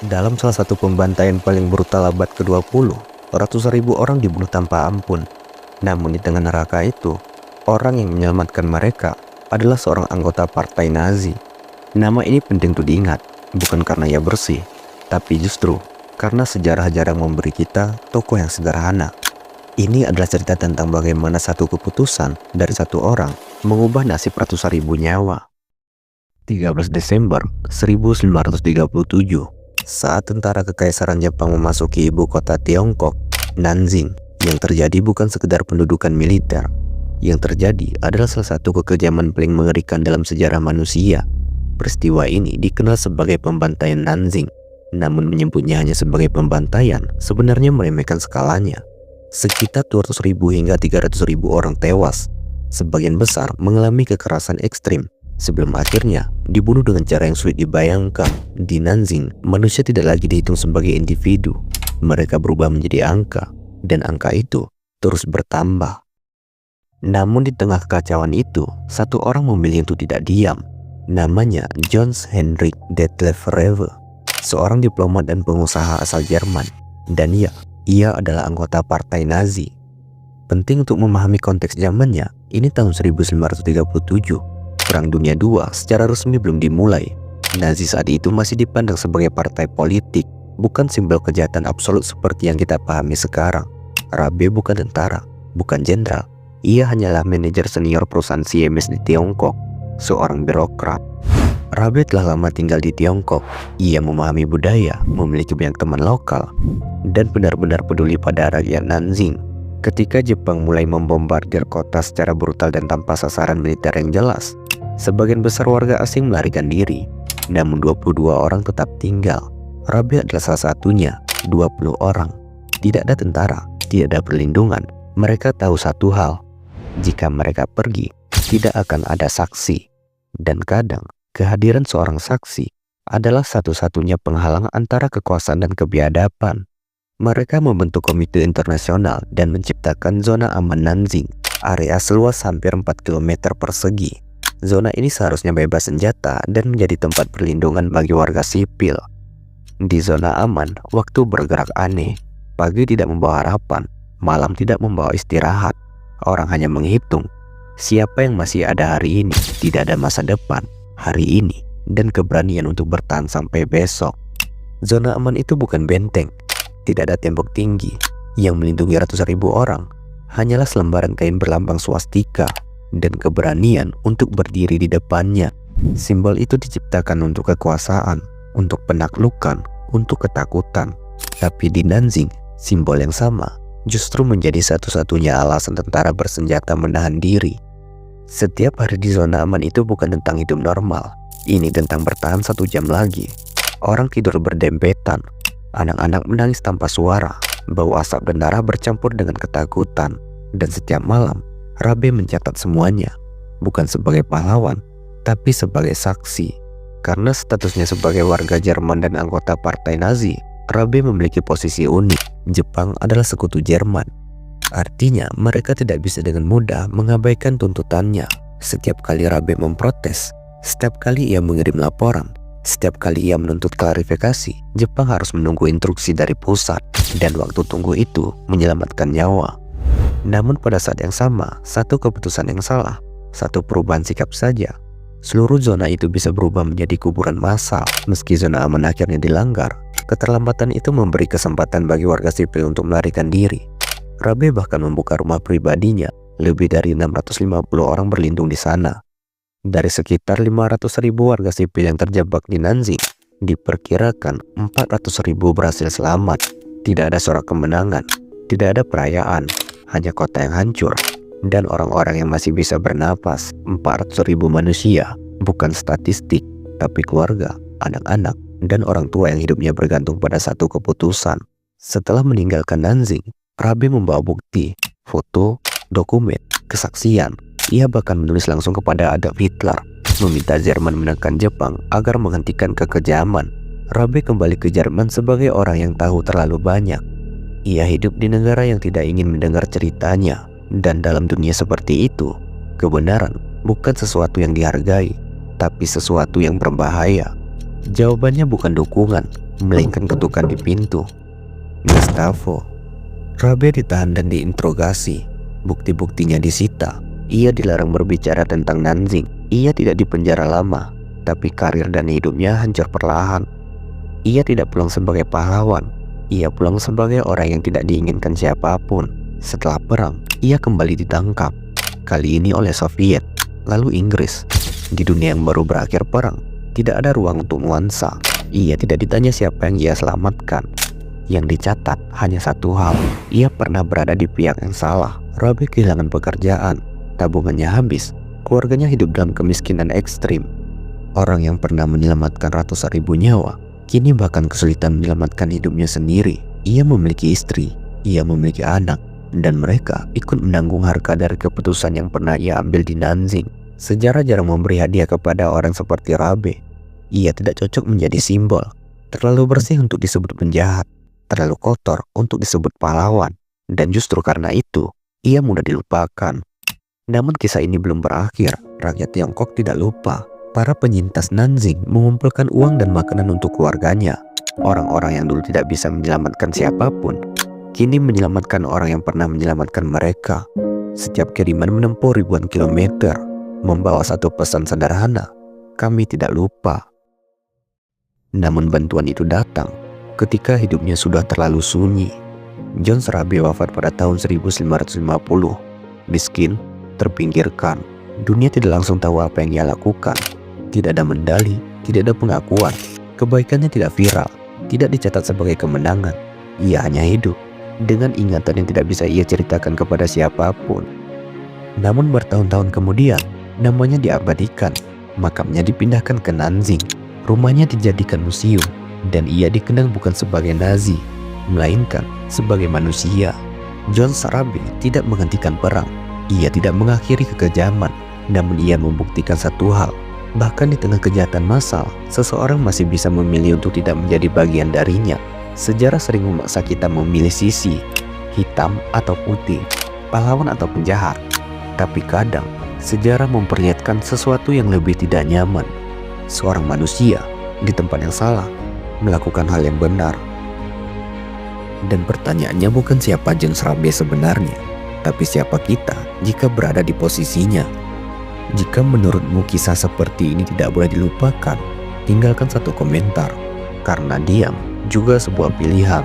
Dalam salah satu pembantaian paling brutal abad ke-20, ratusan ribu orang dibunuh tanpa ampun. Namun di tengah neraka itu, orang yang menyelamatkan mereka adalah seorang anggota partai Nazi. Nama ini penting untuk diingat, bukan karena ia bersih, tapi justru karena sejarah jarang memberi kita tokoh yang sederhana. Ini adalah cerita tentang bagaimana satu keputusan dari satu orang mengubah nasib ratusan ribu nyawa. 13 Desember 1937, saat tentara kekaisaran Jepang memasuki ibu kota Tiongkok, Nanjing, yang terjadi bukan sekedar pendudukan militer. Yang terjadi adalah salah satu kekejaman paling mengerikan dalam sejarah manusia. Peristiwa ini dikenal sebagai pembantaian Nanjing, namun menyebutnya hanya sebagai pembantaian sebenarnya meremehkan skalanya. Sekitar 200.000 hingga 300.000 orang tewas. Sebagian besar mengalami kekerasan ekstrim, sebelum akhirnya dibunuh dengan cara yang sulit dibayangkan. Di Nanjing, manusia tidak lagi dihitung sebagai individu. Mereka berubah menjadi angka, dan angka itu terus bertambah. Namun di tengah kekacauan itu, satu orang memilih untuk tidak diam. Namanya Johannes Heinrich Detlev Rewe, seorang diplomat dan pengusaha asal Jerman. Dan ia adalah anggota partai Nazi. Penting untuk memahami konteks zamannya, ini tahun 1937. Perang Dunia II secara resmi belum dimulai. Nazi saat itu masih dipandang sebagai partai politik, bukan simbol kejahatan absolut seperti yang kita pahami sekarang. Rabe bukan tentara, bukan jenderal. Ia hanyalah manajer senior perusahaan Siemens di Tiongkok, seorang birokrat. Rabe telah lama tinggal di Tiongkok. Ia memahami budaya, memiliki banyak teman lokal, dan benar-benar peduli pada rakyat Nanjing. Ketika Jepang mulai membombardir kota secara brutal dan tanpa sasaran militer yang jelas, sebagian besar warga asing melarikan diri, namun 22 orang tetap tinggal. Rabe adalah salah satunya. 20 orang. Tidak ada tentara, tidak ada perlindungan. Mereka tahu satu hal, jika mereka pergi, tidak akan ada saksi. Dan kadang, kehadiran seorang saksi adalah satu-satunya penghalang antara kekuasaan dan kebiadaban. Mereka membentuk komite internasional dan menciptakan zona aman Nanjing, area seluas hampir 4 km persegi. Zona ini seharusnya bebas senjata dan menjadi tempat perlindungan bagi warga sipil. Di zona aman, waktu bergerak aneh. Pagi tidak membawa harapan, malam tidak membawa istirahat. Orang hanya menghitung siapa yang masih ada hari ini. Tidak ada masa depan, hari ini, dan keberanian untuk bertahan sampai besok. Zona aman itu bukan benteng. Tidak ada tembok tinggi yang melindungi ratusan ribu orang. Hanyalah selembaran kain berlambang swastika dan keberanian untuk berdiri di depannya. Simbol itu diciptakan untuk kekuasaan, untuk penaklukan, untuk ketakutan. Tapi di Nanjing, simbol yang sama justru menjadi satu-satunya alasan tentara bersenjata menahan diri. Setiap hari di zona aman itu bukan tentang hidup normal. Ini tentang bertahan 1 jam lagi. Orang tidur berdempetan. Anak-anak menangis tanpa suara. Bau asap dan darah bercampur dengan ketakutan. Dan setiap malam, Rabe mencatat semuanya, bukan sebagai pahlawan, tapi sebagai saksi. Karena statusnya sebagai warga Jerman dan anggota partai Nazi, Rabe memiliki posisi unik. Jepang adalah sekutu Jerman. Artinya, mereka tidak bisa dengan mudah mengabaikan tuntutannya. Setiap kali Rabe memprotes, setiap kali ia mengirim laporan, setiap kali ia menuntut klarifikasi, Jepang harus menunggu instruksi dari pusat. Dan waktu tunggu itu menyelamatkan nyawa. Namun pada saat yang sama, satu keputusan yang salah, satu perubahan sikap saja, seluruh zona itu bisa berubah menjadi kuburan massal. Meski zona aman akhirnya dilanggar, keterlambatan itu memberi kesempatan bagi warga sipil untuk melarikan diri. Rabe bahkan membuka rumah pribadinya. Lebih dari 650 orang berlindung di sana. Dari sekitar 500.000 warga sipil yang terjebak di Nanjing, diperkirakan 400.000 berhasil selamat. Tidak ada suara kemenangan, tidak ada perayaan, hanya kota yang hancur dan orang-orang yang masih bisa bernapas. 400.000 manusia, bukan statistik, tapi keluarga, anak-anak, dan orang tua yang hidupnya bergantung pada satu keputusan. Setelah meninggalkan Nanjing, Rabe membawa bukti, foto, dokumen, kesaksian. Ia bahkan menulis langsung kepada Adolf Hitler, meminta Jerman menekan Jepang agar menghentikan kekejaman. Rabe kembali ke Jerman sebagai orang yang tahu terlalu banyak. Ia hidup di negara yang tidak ingin mendengar ceritanya. Dan dalam dunia seperti itu, kebenaran bukan sesuatu yang dihargai, tapi sesuatu yang berbahaya. Jawabannya bukan dukungan, melainkan ketukan di pintu. Gustavo. Rabe ditahan dan diinterogasi. Bukti-buktinya disita. Ia dilarang berbicara tentang Nanjing. Ia tidak dipenjara lama, tapi karir dan hidupnya hancur perlahan. Ia tidak pulang sebagai pahlawan. Ia pulang sebagai orang yang tidak diinginkan siapapun. Setelah perang, ia kembali ditangkap. Kali ini oleh Soviet, lalu Inggris. Di dunia yang baru berakhir perang, tidak ada ruang untuk nuansa. Ia tidak ditanya siapa yang ia selamatkan. Yang dicatat hanya satu hal, ia pernah berada di pihak yang salah. Rabe kehilangan pekerjaan, tabungannya habis, keluarganya hidup dalam kemiskinan ekstrim. Orang yang pernah menyelamatkan ratusan ribu nyawa, kini bahkan kesulitan menyelamatkan hidupnya sendiri. Ia memiliki istri, ia memiliki anak, dan mereka ikut menanggung harga dari keputusan yang pernah ia ambil di Nanjing. Sejarah jarang memberi hadiah kepada orang seperti Rabe. Ia tidak cocok menjadi simbol, terlalu bersih untuk disebut penjahat, terlalu kotor untuk disebut pahlawan, dan justru karena itu, ia mudah dilupakan. Namun kisah ini belum berakhir. Rakyat Tiongkok tidak lupa. Para penyintas Nanjing mengumpulkan uang dan makanan untuk keluarganya. Orang-orang yang dulu tidak bisa menyelamatkan siapapun, kini menyelamatkan orang yang pernah menyelamatkan mereka. Setiap kiriman menempuh ribuan kilometer, membawa satu pesan sederhana, kami tidak lupa. Namun bantuan itu datang ketika hidupnya sudah terlalu sunyi. John Rabe wafat pada tahun 1550. Miskin, terpinggirkan. Dunia tidak langsung tahu apa yang ia lakukan. Tidak ada medali, tidak ada pengakuan. Kebaikannya tidak viral, tidak dicatat sebagai kemenangan. Ia hanya hidup dengan ingatan yang tidak bisa ia ceritakan kepada siapapun. Namun bertahun-tahun kemudian, namanya diabadikan. Makamnya dipindahkan ke Nanjing. Rumahnya dijadikan museum, dan ia dikenang bukan sebagai Nazi, melainkan sebagai manusia. John Rabe tidak menghentikan perang. Ia tidak mengakhiri kekejaman, namun ia membuktikan satu hal. Bahkan di tengah kejahatan massal, seseorang masih bisa memilih untuk tidak menjadi bagian darinya. Sejarah sering memaksa kita memilih sisi, hitam atau putih, pahlawan atau penjahat. Tapi kadang, sejarah memperlihatkan sesuatu yang lebih tidak nyaman. Seorang manusia di tempat yang salah melakukan hal yang benar. Dan pertanyaannya bukan siapa John Rabe sebenarnya, tapi siapa kita jika berada di posisinya. Jika menurutmu kisah seperti ini tidak boleh dilupakan, tinggalkan satu komentar, karena diam juga sebuah pilihan.